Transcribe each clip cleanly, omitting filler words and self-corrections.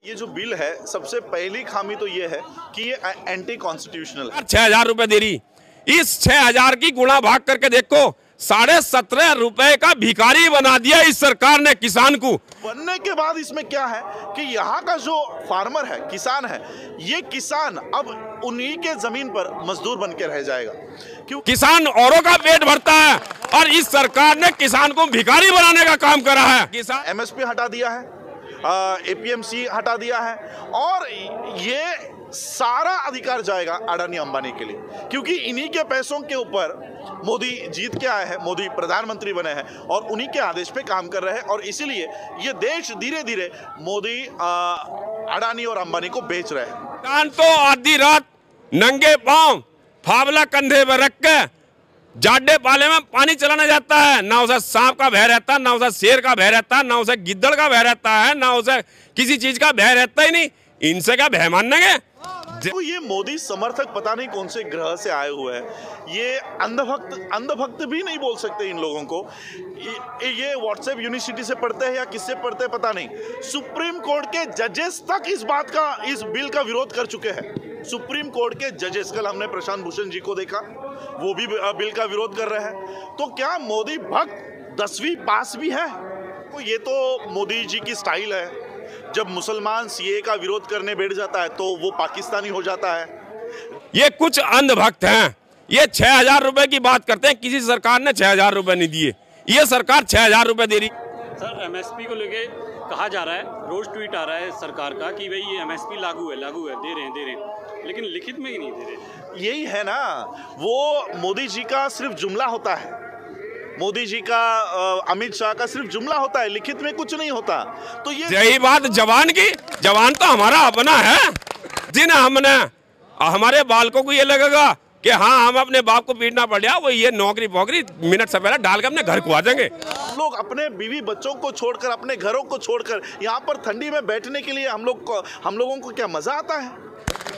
ये जो बिल है, सबसे पहली खामी तो ये है कि ये एंटी कॉन्स्टिट्यूशनल है। 6,000 रुपए दे रही, इस 6,000 की गुणा भाग करके देखो, 17.5 रुपए का भिखारी बना दिया इस सरकार ने किसान को। बनने के बाद इसमें क्या है कि यहाँ का जो फार्मर है, किसान है, ये किसान अब उन्हीं के जमीन पर मजदूर बन के रह जाएगा। क्यों? किसान औरों का पेट भरता है और इस सरकार ने किसान को भिखारी बनाने का काम करा है। किसान एमएसपी हटा दिया है, एपीएमसी हटा दिया है और ये सारा अधिकार जाएगा अडानी अंबानी के लिए, क्योंकि इन्हीं के पैसों के ऊपर मोदी जीत के आए हैं, मोदी प्रधानमंत्री बने हैं और उन्हीं के आदेश पे काम कर रहे हैं और इसीलिए ये देश धीरे धीरे मोदी अडानी और अंबानी को बेच रहे हैं। किसान तो आधी रात नंगे पांव फावला कंधे पर रख के जाडे पाले में पानी चलाने जाता है। ना उसे सांप का भय रहता, ना उसे शेर का भय रहता, ना उसे गिद्दड़ का भय रहता है, ना उसे किसी चीज का भय रहता ही नहीं। इनसे क्या भय मानेंगे? तो ये मोदी समर्थक पता नहीं कौन से ग्रह से आए हुए हैं। ये अंधभक्त भी नहीं बोल सकते इन लोगों को। ये व्हाट्सएप यूनिवर्सिटी से पढ़ते हैं या किससे पढ़ते हैं पता नहीं। सुप्रीम कोर्ट के जजेस तक इस बिल का विरोध कर चुके हैं। सुप्रीम कोर्ट के जजेस, कल हमने प्रशांत भूषण जी को देखा, वो भी बिल का विरोध कर रहे हैं। तो क्या मोदी भक्त 10वीं पास भी है? तो ये तो मोदी जी की स्टाइल है। जब मुसलमान सीए का विरोध करने बैठ जाता है तो वो पाकिस्तानी हो जाता है। ये कुछ अंधभक्त हैं। ये 6,000 रुपए की बात करते हैं, किसी सरकार ने 6,000 रुपए नहीं दिए, ये सरकार 6,000 रुपए दे रही। सर, एमएसपी को लेके कहा जा रहा है, रोज ट्वीट आ रहा है सरकार का कि भाई ये एमएसपी लागू है, दे रहे हैं, लेकिन लिखित में ही नहीं दे रहे। यही है ना, वो मोदी जी का सिर्फ जुमला होता है, मोदी जी का अमित शाह का सिर्फ जुमला होता है, लिखित में कुछ नहीं होता। तो ये यही बात जवान की, जवान तो हमारा अपना है। जिन हमने हमारे बालकों को ये लगेगा कि हाँ हम अपने बाप को पीटना पड़ गया, वो ये नौकरी पोकरी मिनट से पहले डाल के अपने घर को आ जाएंगे। लोग अपने बीवी बच्चों को छोड़कर, अपने घरों को छोड़कर यहाँ पर ठंडी में बैठने के लिए हम लोगों को क्या मजा आता है?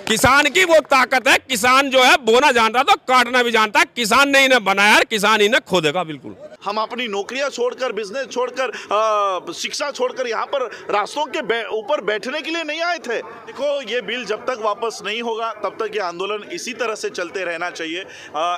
किसान की वो ताकत है, किसान जो है बोना जानता तो काटना भी जानता है। किसान ने इन्हें बनाया, किसान इन्हें खो देगा बिल्कुल। हम अपनी नौकरियां छोड़कर, बिजनेस छोड़कर, शिक्षा छोड़कर यहाँ पर रास्तों के ऊपर बैठने के लिए नहीं आए थे। देखो, ये बिल जब तक वापस नहीं होगा तब तक ये आंदोलन इसी तरह से चलते रहना चाहिए,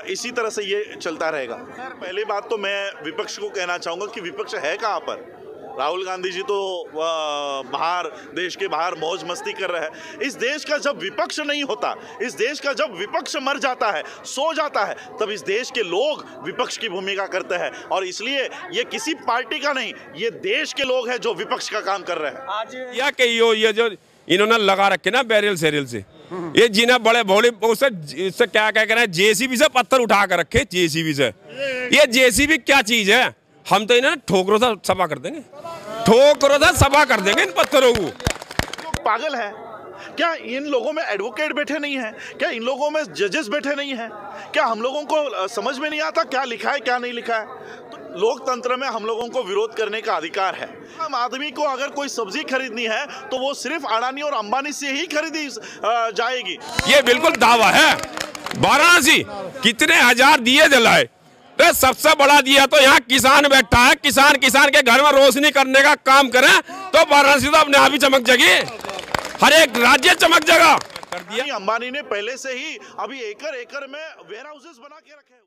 इसी तरह से ये चलता रहेगा। पहली बात तो मैं विपक्ष को कहना चाहूँगा कि विपक्ष है कहाँ पर। राहुल गांधी जी तो बाहर, देश के बाहर मौज मस्ती कर रहे हैं। इस देश का जब विपक्ष नहीं होता, इस देश का जब विपक्ष मर जाता है, सो जाता है, तब इस देश के लोग विपक्ष की भूमिका करते हैं और इसलिए ये किसी पार्टी का नहीं, ये देश के लोग हैं जो विपक्ष का काम कर रहे हैं। आज या कि ये जो इन्होंने लगा रखे ना बैरियल सैरियल से, ये जिन्हें बड़े भोले उससे क्या कह रहे हैं, जेसीबी से पत्थर उठा कर रखे, जेसीबी से। ये जेसीबी क्या चीज है? हम तो इन्हें ठोकरों से सफा कर देंगे, ठोकरों से सफा कर देंगे इन पत्थरों को। लोग पागल है क्या? इन लोगों में एडवोकेट बैठे नहीं हैं क्या? इन लोगों में जजेस बैठे नहीं हैं क्या? हम लोगों को समझ में नहीं आता क्या लिखा है क्या नहीं लिखा है? तो लोकतंत्र में हम लोगों को विरोध करने का अधिकार है। आम आदमी को अगर कोई सब्जी खरीदनी है तो वो सिर्फ अडानी और अंबानी से ही खरीदी जाएगी। ये बिल्कुल दावा है। वाराणसी कितने हजार दिए जलाए, सबसे बड़ा दिया तो यहाँ किसान बैठा है। किसान के घर में रोशनी करने का काम करे तो वाराणसी तो अपने आप ही चमक जाएगी, हर एक राज्य चमक जाएगा। अंबानी ने पहले से ही अभी एकड़ में वेयर हाउसेस बना के रखे हैं।